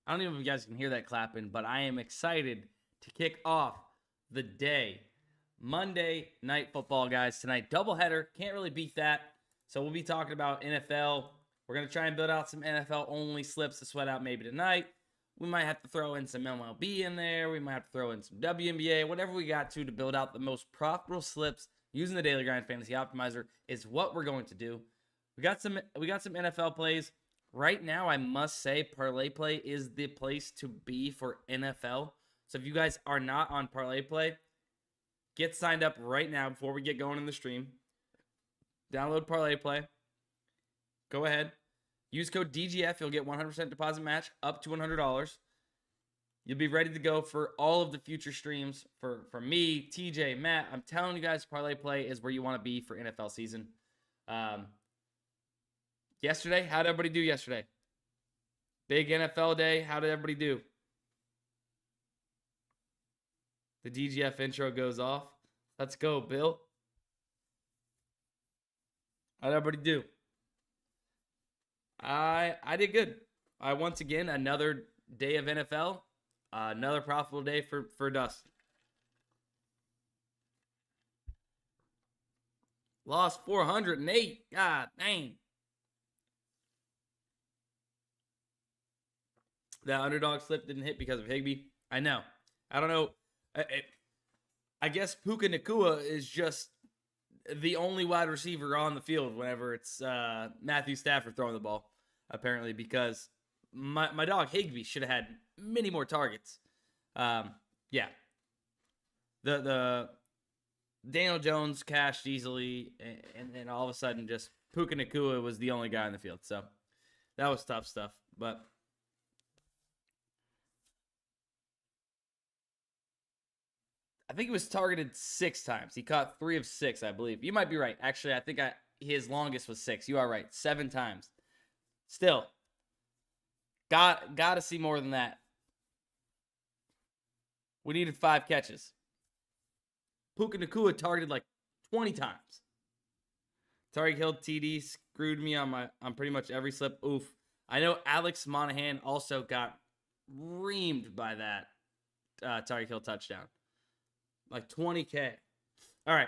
I don't even know if you guys can hear that clapping, but I am excited to kick off the day. Monday Night Football, guys. Tonight, doubleheader. Can't really beat that. So we'll be talking about NFL. We're going to try and build out some NFL-only slips to sweat out maybe tonight. We might have to throw in some MLB in there. We might have to throw in some Wnba. Whatever we got to build out the most profitable slips using the Daily Grind Fantasy Optimizer is what we're going to do. We got some NFL plays. Right now, I must say, ParlayPlay is the place to be for NFL. So if you guys are not on ParlayPlay, get signed up right now before we get going in the stream. Download ParlayPlay. Go ahead. Use code DGF. You'll get 100% deposit match up to $100. You'll be ready to go for all of the future streams for me, TJ, Matt. I'm telling you guys, ParlayPlay is where you want to be for NFL season. Yesterday, how did everybody do yesterday? Big NFL day. How did everybody do? The DGF intro goes off. Let's go, Bill. How did everybody do? I did good. Once again, another day of NFL. Another profitable day for Dustin. Lost 408. God dang. That underdog slip didn't hit because of Higbee. I know. I don't know. I guess Puka Nacua is just the only wide receiver on the field whenever it's Matthew Stafford throwing the ball, apparently, because my dog Higbee should have had many more targets. Yeah. The Daniel Jones cashed easily, and then all of a sudden just Puka Nacua was the only guy in the field. So that was tough stuff. But I think he was targeted 6 times. He caught 3 of 6, I believe. You might be right. Actually, I think his longest was 6. You are right. 7 times. Still, got to see more than that. We needed 5 catches. Puka Nacua targeted like 20 times. Tyreek Hill TD screwed me on pretty much every slip. Oof. I know Alex Monahan also got reamed by that Tyreek Hill touchdown. Like 20K. All right.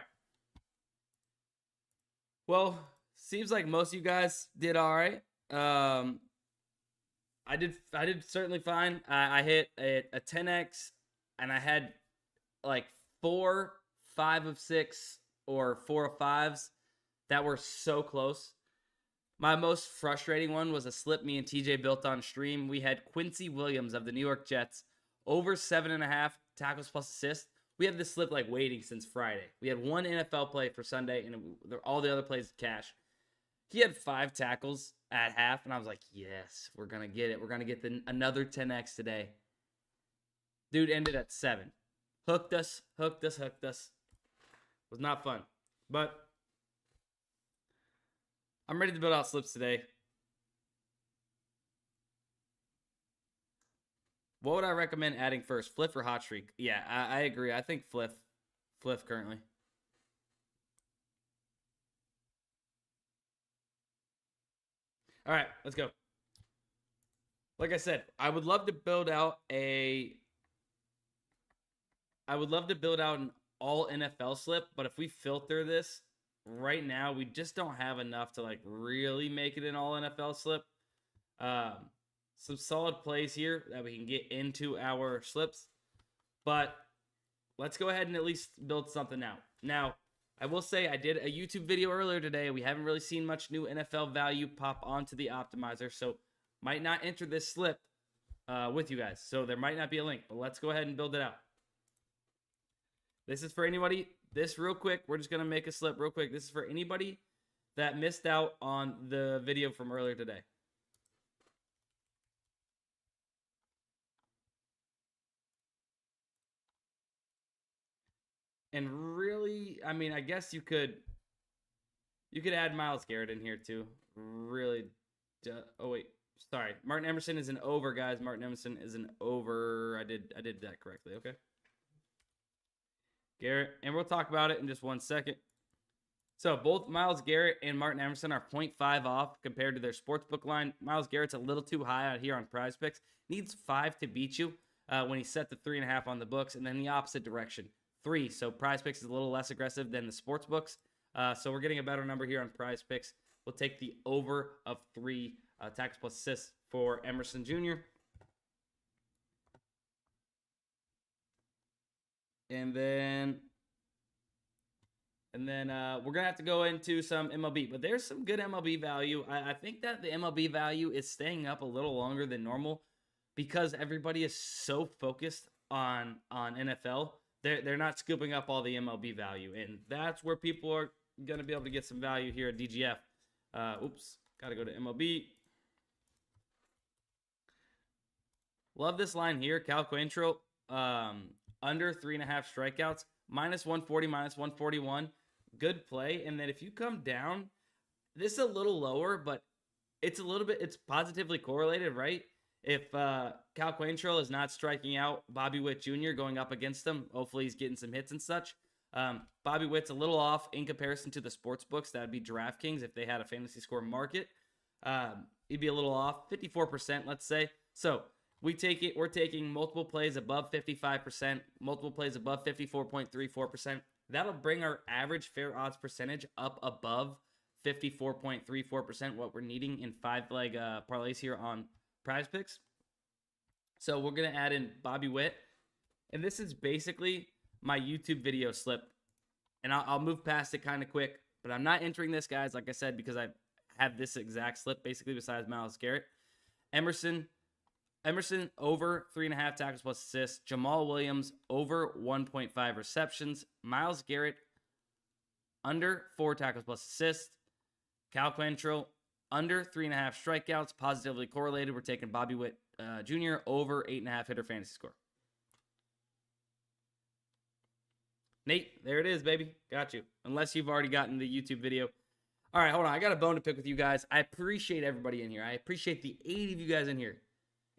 Well, seems like most of you guys did all right. I did certainly fine. I hit a 10x, and I had like 4 5 of 6 or 4 of 5s that were so close. My most frustrating one was a slip me and TJ built on stream. We had Quincy Williams of the New York Jets over 7.5 tackles plus assists. We had this slip like waiting since Friday. We had one NFL play for Sunday, and all the other plays cash. He had 5 tackles at half, and I was like, yes, we're going to get it. We're going to get another 10x today. Dude ended at 7. Hooked us. Was not fun. But I'm ready to build out slips today. What would I recommend adding first? Fliff or Hot Streak? Yeah, I agree. I think Fliff. Fliff currently. All right, let's go. Like I said, I would love to build out an all NFL slip, but if we filter this right now, we just don't have enough to like really make it an all NFL slip. Some solid plays here that we can get into our slips, but let's go ahead and at least build something out. Now, I will say I did a YouTube video earlier today. We haven't really seen much new NFL value pop onto the optimizer, so might not enter this slip with you guys. So there might not be a link, but let's go ahead and build it out. This is for anybody. This real quick, we're just going to make a slip real quick. This is for anybody that missed out on the video from earlier today. And really, I mean, I guess you could add Myles Garrett in here too. Really, oh wait, sorry. Martin Emerson is an over, guys. Martin Emerson is an over. I did that correctly. Okay. Garrett, and we'll talk about it in just 1 second. So both Myles Garrett and Martin Emerson are 0.5 off compared to their sportsbook line. Myles Garrett's a little too high out here on PrizePicks. Needs 5 to beat you when he's set to 3.5 on the books, and then the opposite direction, 3. So PrizePicks is a little less aggressive than the sportsbooks. So we're getting a better number here on PrizePicks. We'll take the over of 3 tackles plus assists for Emerson Jr. And then we're going to have to go into some MLB. But there's some good MLB value. I think that the MLB value is staying up a little longer than normal because everybody is so focused on NFL. They're not scooping up all the MLB value. And that's where people are going to be able to get some value here at DGF. Oops, got to go to MLB. Love this line here. Cal Quantrill, under 3.5 strikeouts, minus 140, minus 141. Good play. And then if you come down, this is a little lower, but it's positively correlated, right? If Cal Quantrill is not striking out Bobby Witt Jr. going up against him, hopefully he's getting some hits and such. Bobby Witt's a little off in comparison to the sports books. That would be DraftKings if they had a fantasy score market. He'd be a little off, 54%, let's say. So we're taking multiple plays above 55%, multiple plays above 54.34%. That'll bring our average fair odds percentage up above 54.34%, what we're needing in 5-leg parlays here on PrizePicks. So we're going to add in Bobby Witt. And this is basically my YouTube video slip. And I'll move past it kind of quick. But I'm not entering this, guys, like I said, because I have this exact slip, basically, besides Myles Garrett. Emerson over 3.5 tackles plus assists. Jamal Williams over 1.5 receptions. Myles Garrett under 4 tackles plus assists. Cal Quantrill under 3.5 strikeouts. Positively correlated. We're taking Bobby Witt Jr. over 8.5 hitter fantasy score. Nate, there it is, baby. Got you. Unless you've already gotten the YouTube video. All right, hold on. I got a bone to pick with you guys. I appreciate everybody in here. I appreciate the 80 of you guys in here.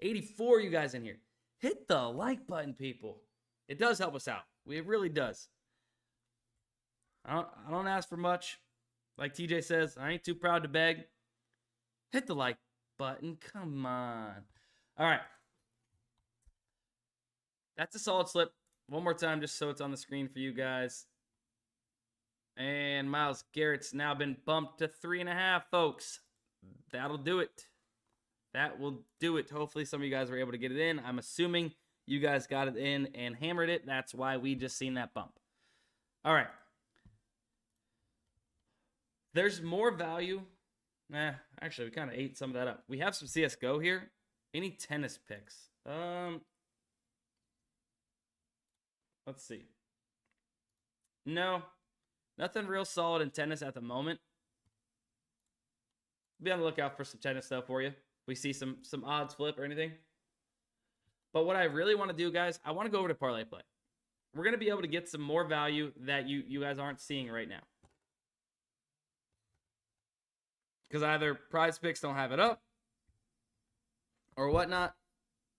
84 you guys in here. Hit the like button, people. It does help us out. It really does. I don't ask for much. Like TJ says, I ain't too proud to beg. Hit the like button. Come on. All right. That's a solid slip. One more time just so it's on the screen for you guys. And Myles Garrett's now been bumped to 3.5, folks. That'll do it. That will do it. Hopefully some of you guys were able to get it in. I'm assuming you guys got it in and hammered it. That's why we just seen that bump. All right. There's more value. Actually, we kind of ate some of that up. We have some CSGO here. Any tennis picks? Let's see. No. Nothing real solid in tennis at the moment. Be on the lookout for some tennis stuff for you. We see some odds flip or anything. But what I really want to do, guys, I want to go over to ParlayPlay. We're going to be able to get some more value that you guys aren't seeing right now. Because either PrizePicks don't have it up or whatnot.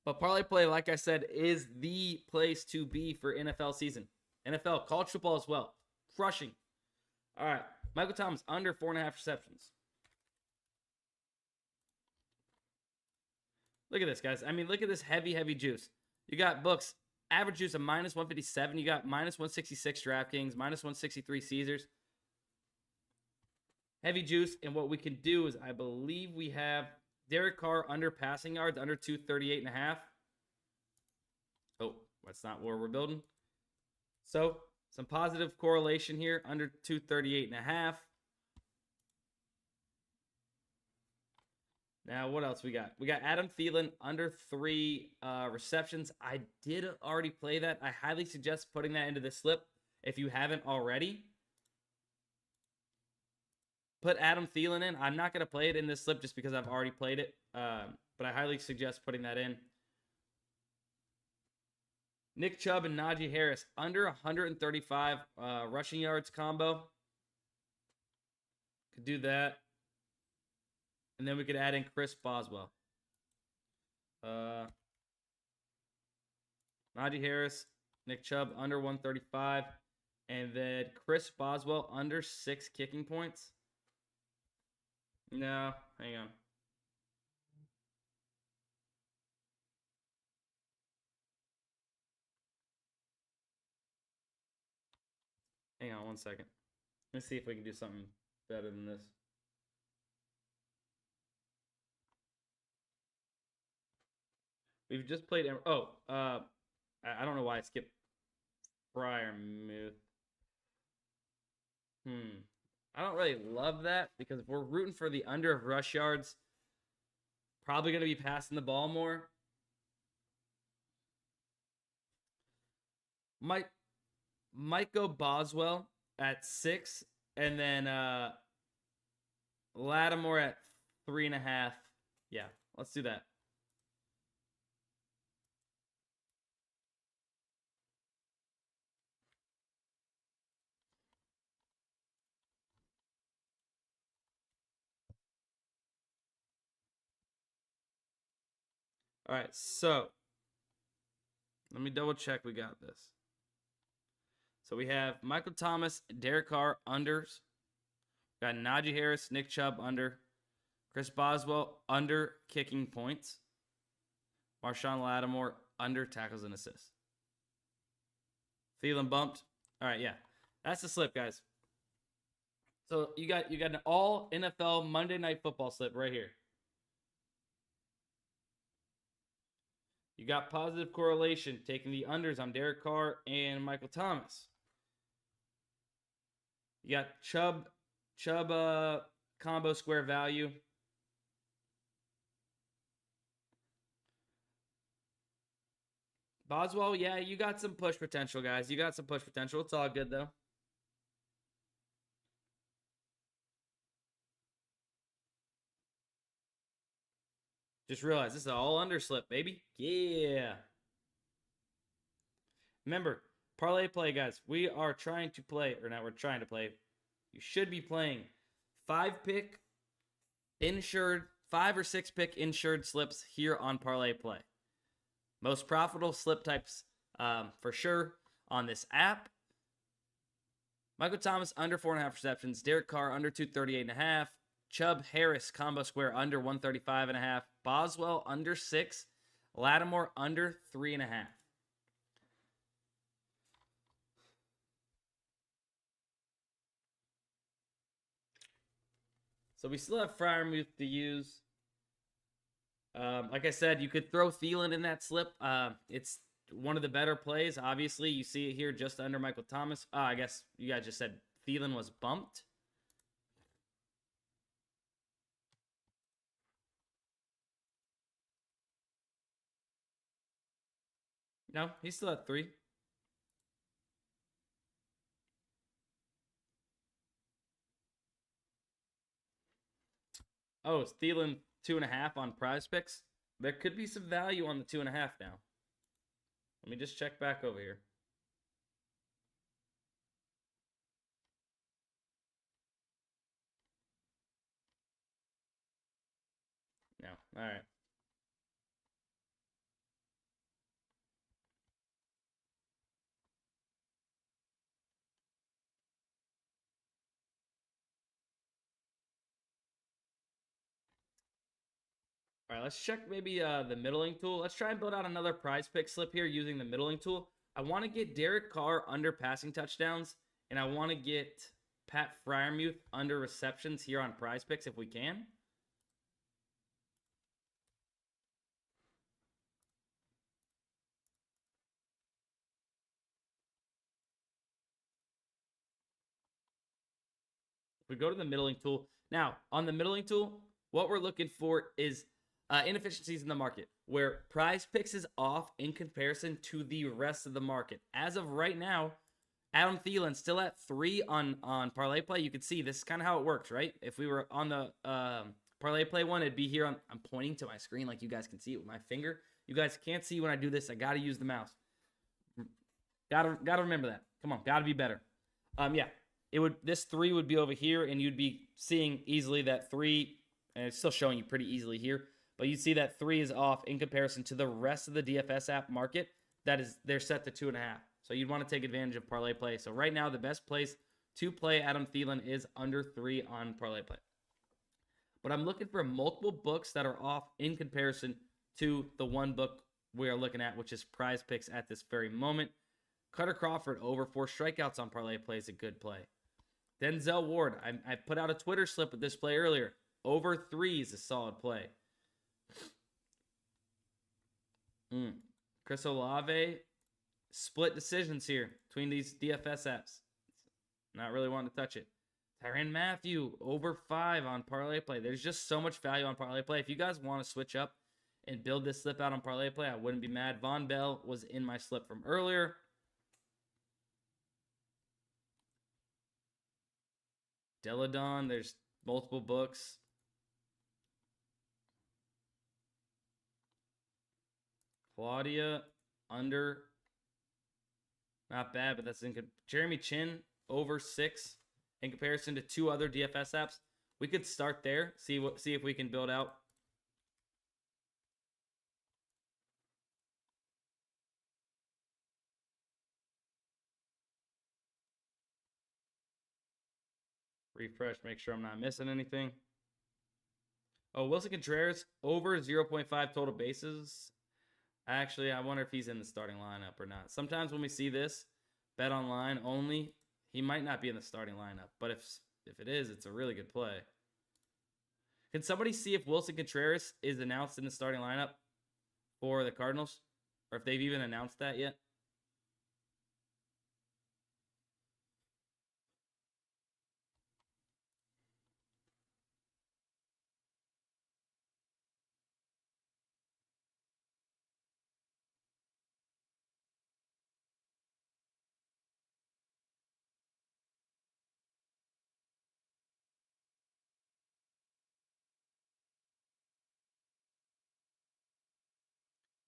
But ParlayPlay, like I said, is the place to be for NFL season. NFL, college football as well. Crushing. All right. Michael Thomas, under 4.5 receptions. Look at this, guys. I mean, look at this heavy juice. You got books. Average juice of minus 157. You got minus 166 DraftKings, minus 163 Caesars. Heavy juice. And what we can do is, I believe we have Derek Carr under passing yards, under 238.5. Oh, that's not where we're building. So, some positive correlation here, under 238.5. Now, what else we got? We got Adam Thielen under 3 receptions. I did already play that. I highly suggest putting that into the slip if you haven't already. Put Adam Thielen in. I'm not going to play it in this slip just because I've already played it. But I highly suggest putting that in. Nick Chubb and Najee Harris under 135 rushing yards combo. Could do that. And then we could add in Chris Boswell. Najee Harris, Nick Chubb under 135. And then Chris Boswell under 6 kicking points. No, hang on. Hang on 1 second. Let's see if we can do something better than this. We've just played. I don't know why I skipped Freiermuth. I don't really love that because if we're rooting for the under of rush yards, probably going to be passing the ball more. Might go Boswell at 6, and then Lattimore at 3.5. Yeah, let's do that. All right, so let me double check we got this. So we have Michael Thomas, Derek Carr, unders. We got Najee Harris, Nick Chubb, under. Chris Boswell, under kicking points. Marshawn Lattimore, under tackles and assists. Thielen bumped. All right, yeah. That's the slip, guys. So you got an all NFL Monday Night Football slip right here. You got positive correlation, taking the unders on Derek Carr and Michael Thomas. You got Chubb combo square value. Boswell, yeah, you got some push potential, guys. You got some push potential. It's all good, though. Just realize this is all underslip, baby. Yeah. Remember, ParlayPlay, guys. We are trying to play, or now we're trying to play. You should be playing 5-pick insured, 5 or 6-pick insured slips here on ParlayPlay. Most profitable slip types for sure on this app. Michael Thomas under 4.5 receptions. Derek Carr under 238.5. Chubb Harris combo square under 135.5. Boswell under 6. Lattimore under 3.5. So we still have Freiermuth to use. Like I said, you could throw Thielen in that slip. It's one of the better plays. Obviously, you see it here just under Michael Thomas. I guess you guys just said Thielen was bumped. No, he's still at 3. Oh, it's Thielen 2.5 on PrizePicks. There could be some value on the 2.5 now. Let me just check back over here. No. All right. All right, let's check maybe the middling tool. Let's try and build out another PrizePick slip here using the middling tool. I want to get Derek Carr under passing touchdowns, and I want to get Pat Freiermuth under receptions here on PrizePicks if we can. If we go to the middling tool. Now, on the middling tool, what we're looking for is inefficiencies in the market, where PrizePicks is off in comparison to the rest of the market. As of right now, Adam Thielen still at 3 on ParlayPlay. You can see this is kind of how it works, right? If we were on the ParlayPlay one, it'd be here on. I'm pointing to my screen like you guys can see it with my finger. You guys can't see when I do this. I gotta use the mouse. Gotta remember that. Come on, gotta be better. Yeah, this 3 would be over here, and you'd be seeing easily that 3, and it's still showing you pretty easily here. But you see that 3 is off in comparison to the rest of the DFS app market. They're set to 2.5. So you'd want to take advantage of ParlayPlay. So right now, the best place to play Adam Thielen is under 3 on ParlayPlay. But I'm looking for multiple books that are off in comparison to the one book we are looking at, which is PrizePicks at this very moment. Cutter Crawford over 4 strikeouts on ParlayPlay is a good play. Denzel Ward, I put out a Twitter slip with this play earlier. Over 3 is a solid play. Chris Olave, split decisions here between these DFS apps. Not really wanting to touch it. Tyrann Mathieu, over 5 on ParlayPlay. There's just so much value on ParlayPlay. If you guys want to switch up and build this slip out on ParlayPlay, I wouldn't be mad. Von Bell was in my slip from earlier. Deladon, there's multiple books. Claudia, under. Not bad, but that's in good. Jeremy Chin, over 6 in comparison to 2 other DFS apps. We could start there, see if we can build out. Refresh, make sure I'm not missing anything. Oh, Wilson Contreras, over 0.5 total bases. Actually, I wonder if he's in the starting lineup or not. Sometimes when we see this, bet online only, he might not be in the starting lineup. But if it is, it's a really good play. Can somebody see if Wilson Contreras is announced in the starting lineup for the Cardinals? Or if they've even announced that yet?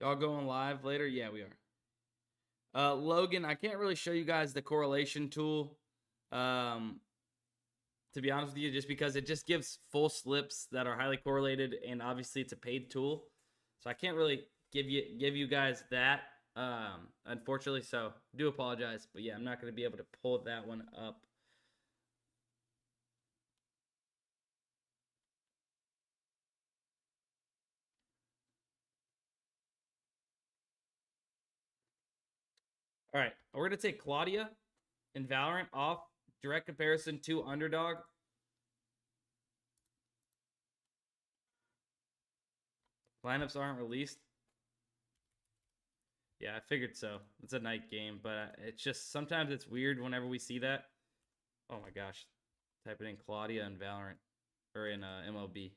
Y'all going live later? Yeah, we are. Logan, I can't really show you guys the correlation tool. To be honest with you, just because it just gives full slips that are highly correlated, and obviously it's a paid tool. So I can't really give you guys that, unfortunately. So do apologize. But yeah, I'm not going to be able to pull that one up. All right, we're going to take Claudia and Valorant off. Direct comparison to Underdog. Lineups aren't released. Yeah, I figured so. It's a night game, but it's just sometimes it's weird whenever we see that. Oh my gosh. Type it in Claudia and Valorant, or in MLB.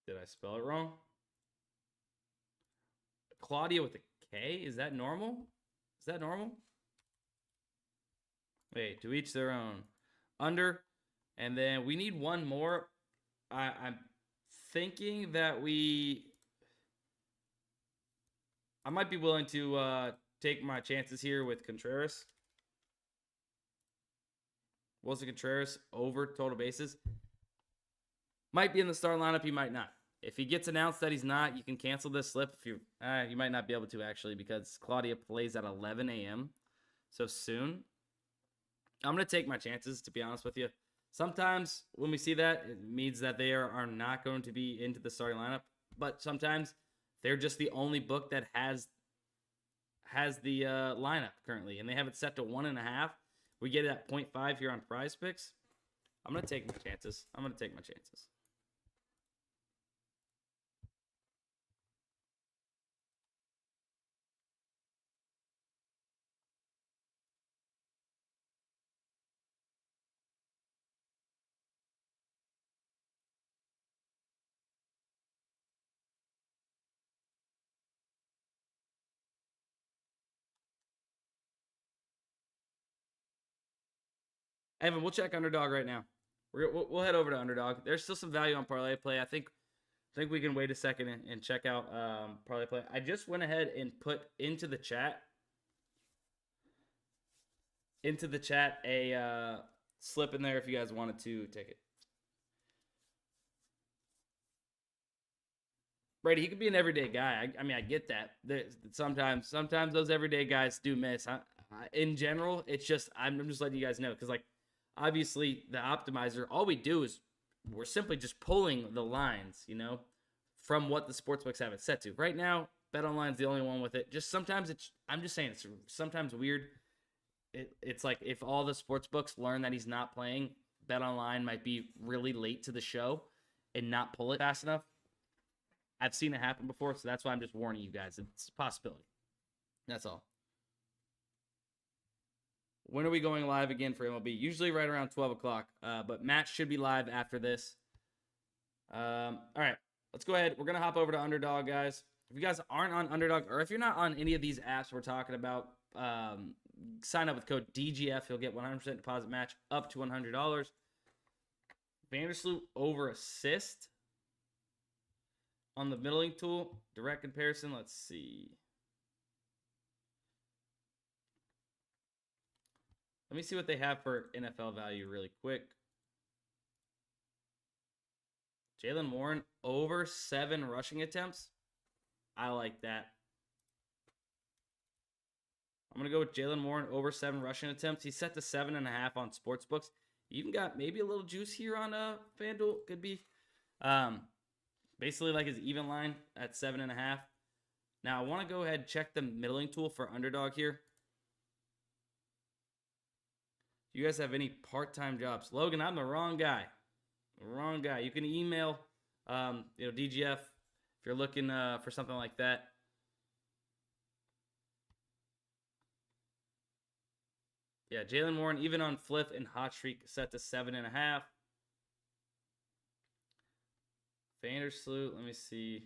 Did I spell it wrong? Claudia with a K? Is that normal? Is that normal? Wait, to each their own. Under. And then we need one more. I'm thinking that I might be willing to take my chances here with Contreras. Wilson Contreras over total bases. Might be in the starting lineup, he might not. If he gets announced that he's not, you can cancel this slip. If you might not be able to, actually, because Claudia plays at 11 a.m. so soon. I'm going to take my chances, to be honest with you. Sometimes when we see that, it means that they are not going to be into the starting lineup. But sometimes they're just the only book that has the lineup currently, and they have it set to 1.5. We get it at 0.5 here on PrizePicks. I'm going to take my chances. Evan, we'll check Underdog right now. We'll head over to Underdog. There's still some value on ParlayPlay. I think we can wait a second and check out ParlayPlay. I just went ahead and put into the chat a slip in there if you guys wanted to take it. Brady, he could be an everyday guy. I mean, I get that. Sometimes those everyday guys do miss. In general, it's just I'm just letting you guys know because like obviously the optimizer, all we do is we're simply just pulling the lines, you know, from what the sportsbooks have it set to. Right now, BetOnline's the only one with it. Just sometimes I'm just saying it's sometimes weird. It's like if all the sportsbooks learn that he's not playing, BetOnline might be really late to the show and not pull it fast enough. I've seen it happen before, so that's why I'm just warning you guys. It's a possibility. That's all. When are we going live again for MLB? Usually right around 12 o'clock, but Matt should be live after this. All right, let's go ahead. We're going to hop over to Underdog, guys. If you guys aren't on Underdog, or if you're not on any of these apps we're talking about, sign up with code DGF. You'll get 100% deposit match up to $100. Vandersloot over assist on the middling tool. Direct comparison. Let's see. Let me see what they have for NFL value really quick. Jaylen Warren over 7 rushing attempts. I like that. I'm going to go with Jaylen Warren over 7 rushing attempts. He's set to 7.5 on sportsbooks. You even got maybe a little juice here on FanDuel. Could be basically like his even line at 7.5. Now, I want to go ahead and check the middling tool for Underdog here. Do you guys have any part-time jobs? Logan, I'm the wrong guy. Wrong guy. You can email DGF if you're looking for something like that. Yeah, Jaylen Warren, even on Fliff and Hot Streak, set to 7.5. Vandersloot, let me see.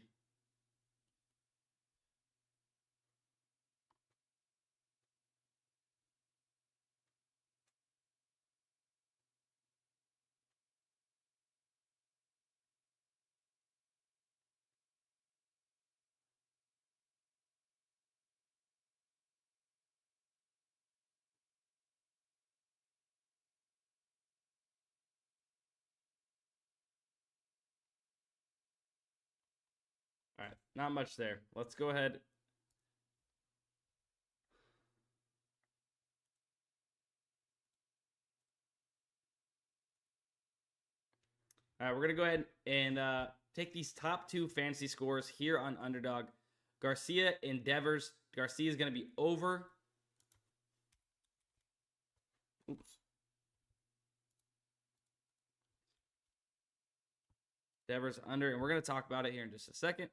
All right, not much there. Let's go ahead. All right, we're going to go ahead and take these top 2 fantasy scores here on Underdog. Garcia and Devers. Garcia is going to be over. Oops. Devers under, and we're going to talk about it here in just a second.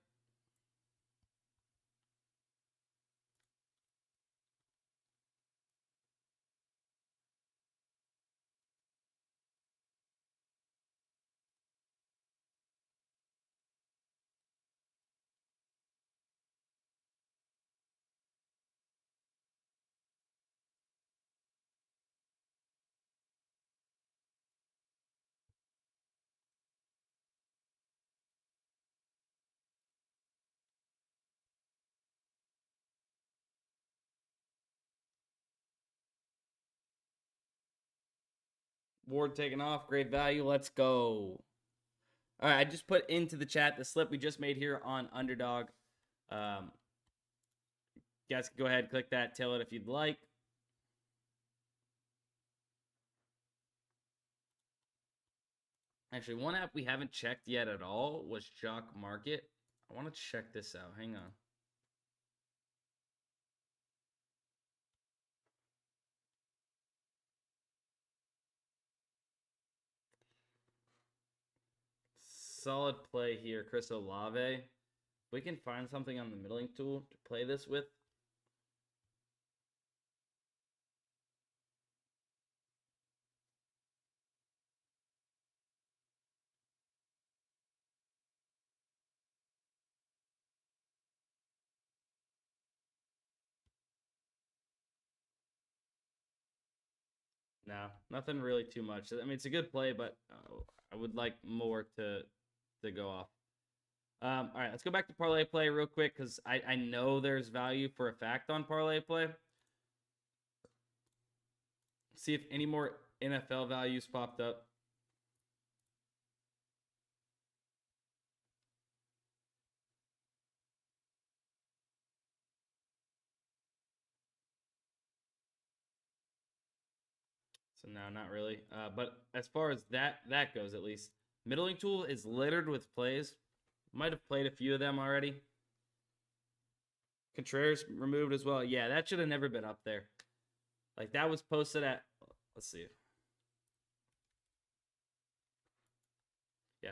Ward taking off. Great value. Let's go. All right, I just put into the chat the slip we just made here on Underdog. You guys can go ahead and click that, tail it if you'd like. Actually, one app we haven't checked yet at all was JockMKT. I want to check this out. Hang on. Solid play here, Chris Olave. If we can find something on the middling tool to play this with. No, nothing really too much. I mean, it's a good play, but I would like more to go off. All right, let's go back to ParlayPlay real quick because I know there's value for a fact on ParlayPlay. See if any more NFL values popped up. no, not really. But as far as that goes, at least, middling tool is littered with plays. Might have played a few of them already. Contreras removed as well. Yeah, that should have never been up there. Like, that was posted at, let's see. Yeah,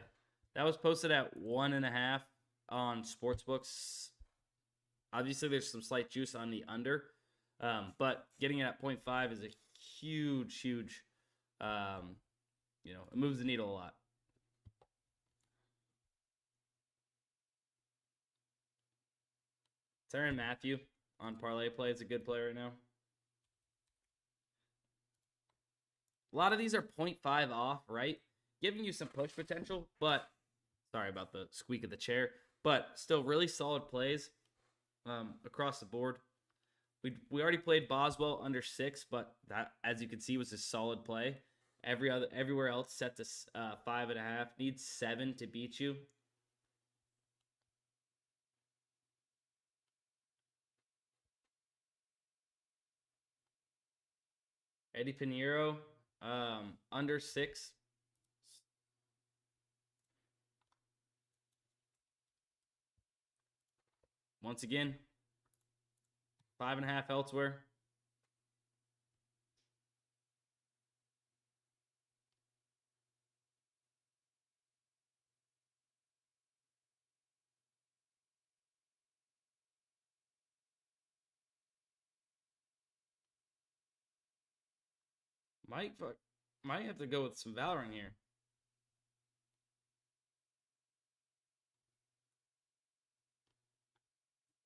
that was posted at 1.5 on sportsbooks. Obviously, there's some slight juice on the under, but getting it at 0.5 is a huge, it moves the needle a lot. Tyrann Mathieu on ParlayPlay is a good player right now. A lot of these are 0.5 off, right? Giving you some push potential, but sorry about the squeak of the chair, but still really solid plays across the board. We already played Boswell under 6, but that, as you can see, was a solid play. Everywhere else set to 5.5. Needs 7 to beat you. Eddie Pinheiro, under 6. Once again, 5.5 elsewhere. Might have to go with some Valorant here.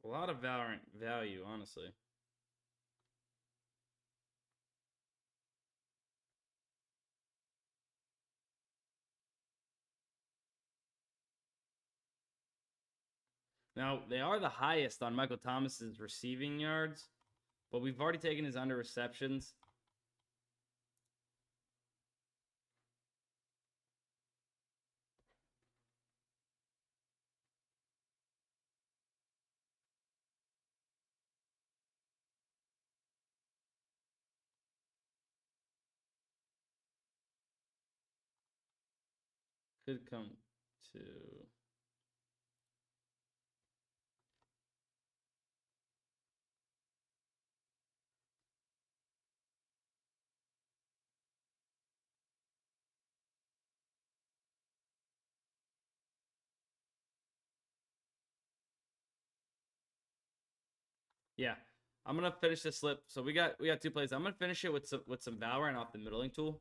A lot of Valorant value, honestly. Now, they are the highest on Michael Thomas's receiving yards, but we've already taken his under receptions. Could come to... Yeah, I'm gonna finish this slip. So we got 2 plays. I'm gonna finish it with some Valorant off the middling tool.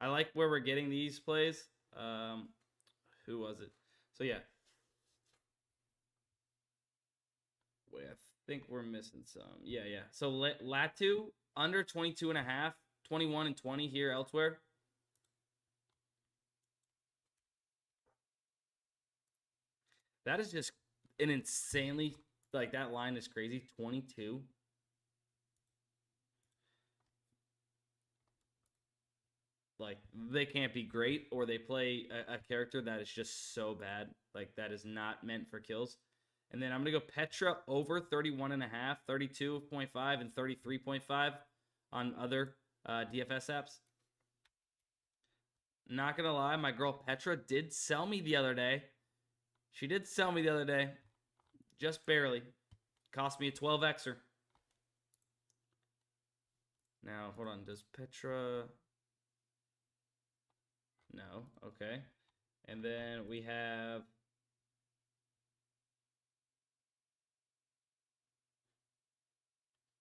I like where we're getting these plays. Who was it? So yeah. Wait, I think we're missing some. Yeah. So Latu under 22.5, 21 and 20 here elsewhere. That is just an insanely, like, that line is crazy. 22. Like, they can't be great, or they play a character that is just so bad. Like, that is not meant for kills. And then I'm going to go Petra over 31.5, 32.5, and 33.5 on other DFS apps. Not going to lie, my girl Petra did sell me the other day. She did sell me the other day. Just barely. Cost me a 12x'er. Now, hold on. Does Petra... No. Okay. And then we have...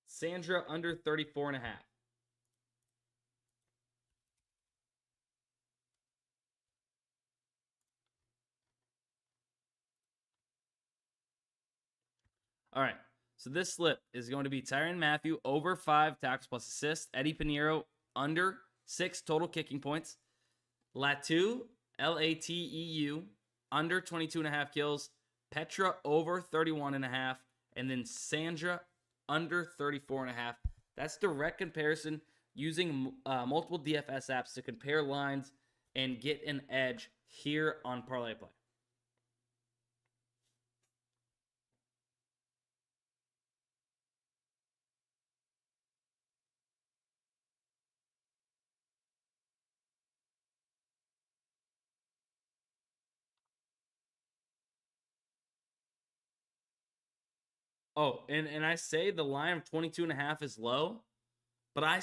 Sandra under 34.5. All right. So this slip is going to be Tyrann Mathieu over 5 tackles plus assists. Eddie Pinheiro under 6 total kicking points. Latu, Lateu, under 22.5 kills. Petra over 31.5. And then Sandra under 34.5. That's direct comparison using multiple DFS apps to compare lines and get an edge here on ParlayPlay. Oh, and I say the line of 22.5 is low, but I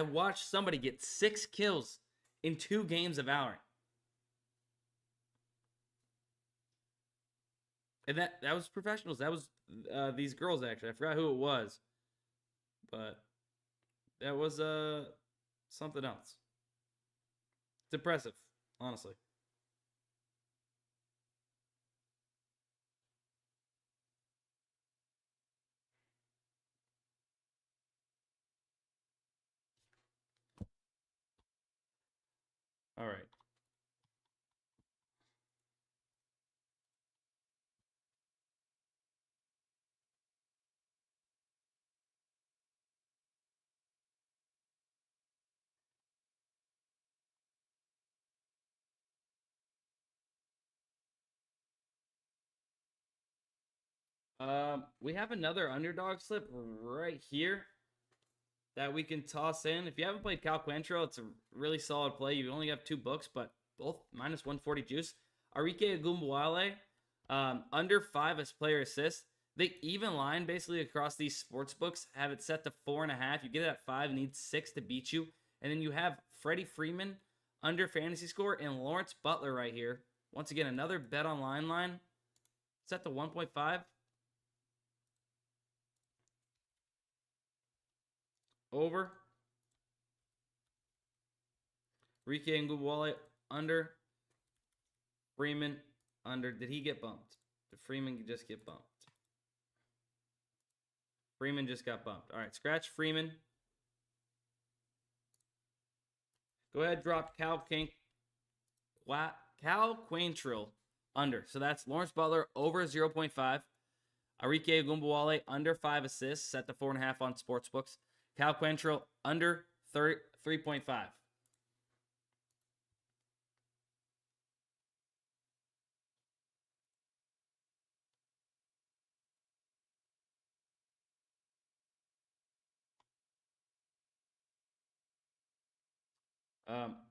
watched somebody get 6 kills in 2 games of Valorant. And that was professionals. That was these girls, actually. I forgot who it was. But that was something else. It's impressive, honestly. All right. We have another underdog slip right here that we can toss in. If you haven't played Cal Quantrill, it's a really solid play. You only have 2 books, but both minus 140 juice. Arike Agumbawale, under 5 as player assist. The even line basically across these sports books have it set to 4.5. You get it at 5, need 6 to beat you. And then you have Freddie Freeman under fantasy score and Lawrence Butler right here. Once again, another bet online line set to 1.5. Over. Rike Ngubwale under. Freeman under. Did he get bumped? Did Freeman just get bumped? Freeman just got bumped. All right, scratch Freeman. Go ahead, drop Cal Quantrill under. So that's Lawrence Butler over 0.5. Arike Agumbawale under 5 assists, set to 4.5 on sportsbooks. Cal Quantrill under 3.5.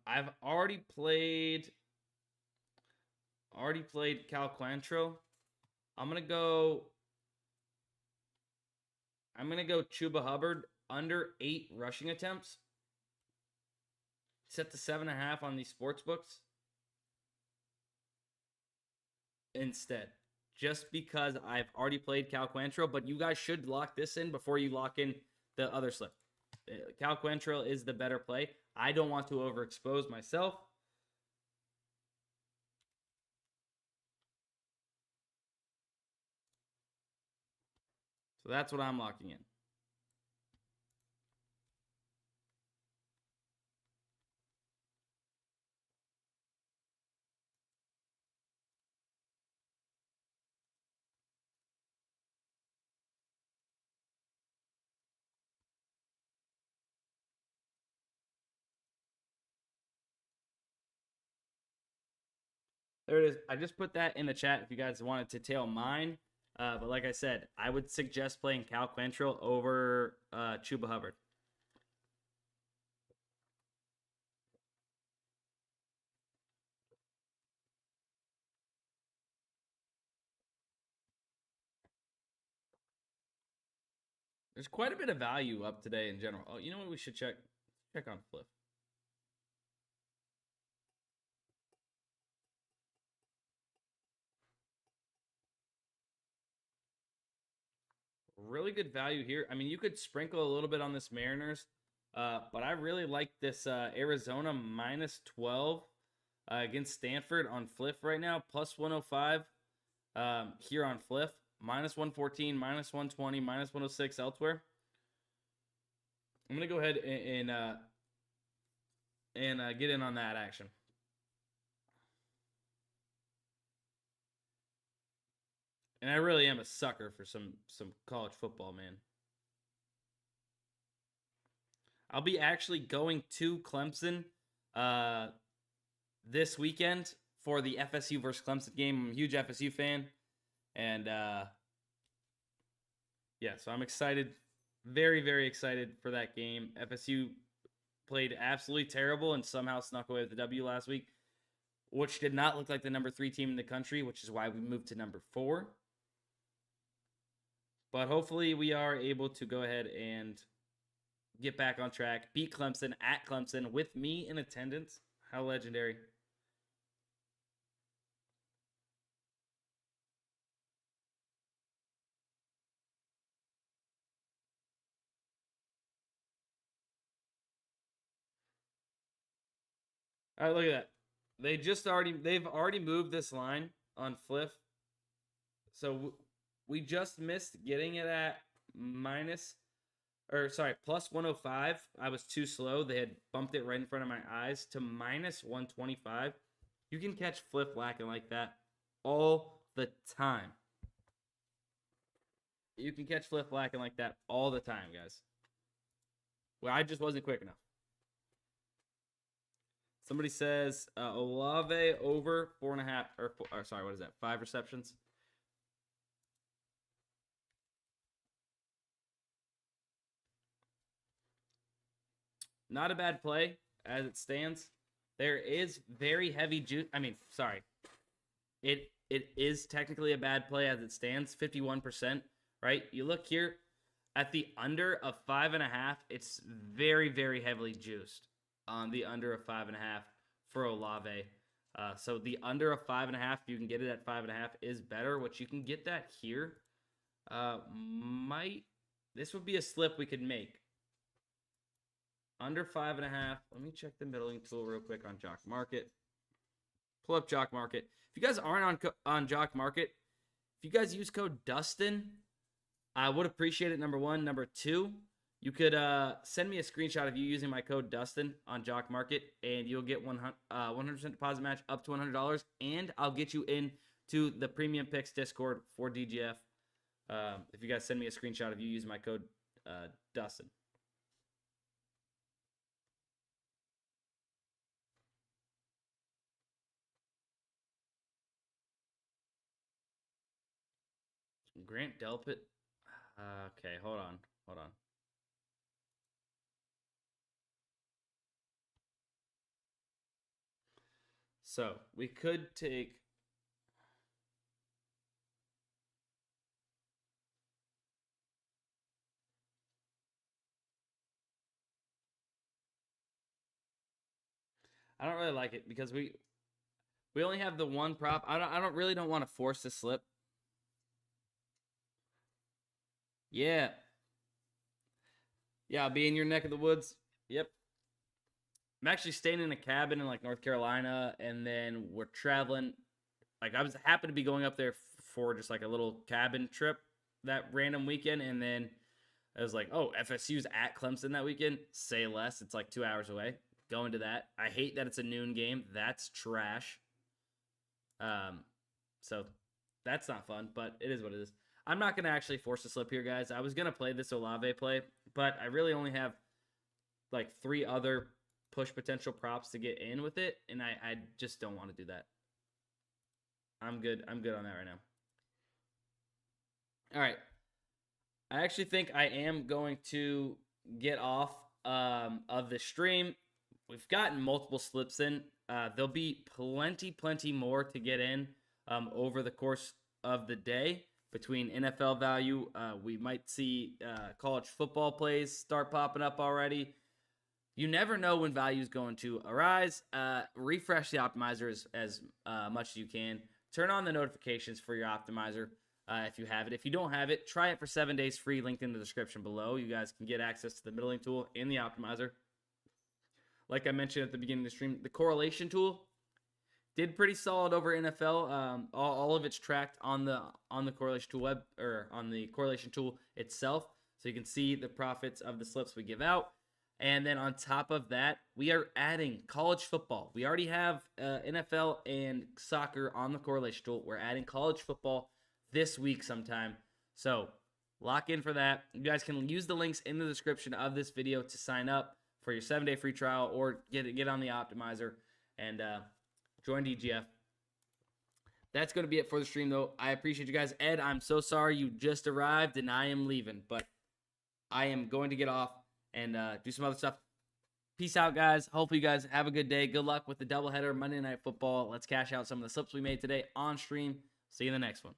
I've already played Cal Quantrill. I'm gonna go Chuba Hubbard under 8 rushing attempts. Set to 7.5 on these sports books. Instead, just because I've already played Cal Quantrill, but you guys should lock this in before you lock in the other slip. Cal Quantrill is the better play. I don't want to overexpose myself. So that's what I'm locking in. There it is. I just put that in the chat if you guys wanted to tail mine. But like I said, I would suggest playing Cal Quantrill over Chuba Hubbard. There's quite a bit of value up today in general. Oh, you know what we should check? Check on Fliff. Really good value here. I mean, you could sprinkle a little bit on this Mariners, but I really like this Arizona minus 12 against Stanford on Fliff right now. Plus 105 here on Fliff. Minus 114, minus 120, minus 106 elsewhere. I'm going to go ahead and get in on that action. And I really am a sucker for some college football, man. I'll be actually going to Clemson this weekend for the FSU versus Clemson game. I'm a huge FSU fan. And yeah, so I'm excited. Very, very excited for that game. FSU played absolutely terrible and somehow snuck away with the W last week, which did not look like the number 3 team in the country, which is why we moved to number 4. But hopefully we are able to go ahead and get back on track, beat Clemson at Clemson with me in attendance. How legendary. All right, look at that. They've already moved this line on Fliff. So we just missed getting it at plus 105. I was too slow. They had bumped it right in front of my eyes to minus 125. You can catch Fliff lacking like that all the time. You can catch Fliff lacking like that all the time, guys. Well, I just wasn't quick enough. Somebody says Olave over 4.5 or sorry, what is that? 5 receptions. Not a bad play as it stands. There is very heavy juice. I mean, sorry. It is technically a bad play as it stands, 51%, right? You look here at the under of 5.5. It's very, very heavily juiced on the under of 5.5 for Olave. So the under of 5.5, if you can get it at 5.5, is better. What you can get that here, this would be a slip we could make. Under 5.5. Let me check the middling tool real quick on JockMKT. Pull up JockMKT. If you guys aren't on JockMKT, if you guys use code DUSTIN, I would appreciate it, number one. Number two, you could send me a screenshot of you using my code DUSTIN on JockMKT, and you'll get 100% deposit match up to $100, and I'll get you into the Premium Picks Discord for DGF if you guys send me a screenshot of you using my code DUSTIN. Grant Delpit. Okay, hold on. So we could take. I don't really like it because we only have the one prop. I don't want to force the slip. Yeah. Yeah, I'll be in your neck of the woods. Yep. I'm actually staying in a cabin in like North Carolina, and then we're traveling. Like I was happy to be going up there for just like a little cabin trip that random weekend, and then I was like, oh, FSU's at Clemson that weekend. Say less. It's like 2 hours away. Going to that. I hate that it's a noon game. That's trash. So that's not fun, but it is what it is. I'm not going to actually force a slip here, guys. I was going to play this Olave play, but I really only have like 3 other push potential props to get in with it, and I just don't want to do that. I'm good on that right now. All right. I actually think I am going to get off of the stream. We've gotten multiple slips in. There'll be plenty more to get in over the course of the day. Between NFL value, we might see college football plays start popping up already. You never know when value is going to arise. Refresh the optimizer as much as you can. Turn on the notifications for your optimizer if you have it. If you don't have it, try it for 7 days free, linked in the description below. You guys can get access to the middling tool in the optimizer. Like I mentioned at the beginning of the stream, the correlation tool did pretty solid over NFL. All of it's tracked on the correlation tool on the correlation tool itself, so you can see the profits of the slips we give out. And then on top of that, we are adding college football. We already have NFL and soccer on the correlation tool. We're adding college football this week sometime. So lock in for that. You guys can use the links in the description of this video to sign up for your 7-day free trial or get on the optimizer and join DGF. That's going to be it for the stream, though. I appreciate you guys. Ed, I'm so sorry you just arrived and I am leaving, but I am going to get off and do some other stuff. Peace out, guys. Hopefully you guys have a good day. Good luck with the doubleheader Monday Night Football. Let's cash out some of the slips we made today on stream. See you in the next one.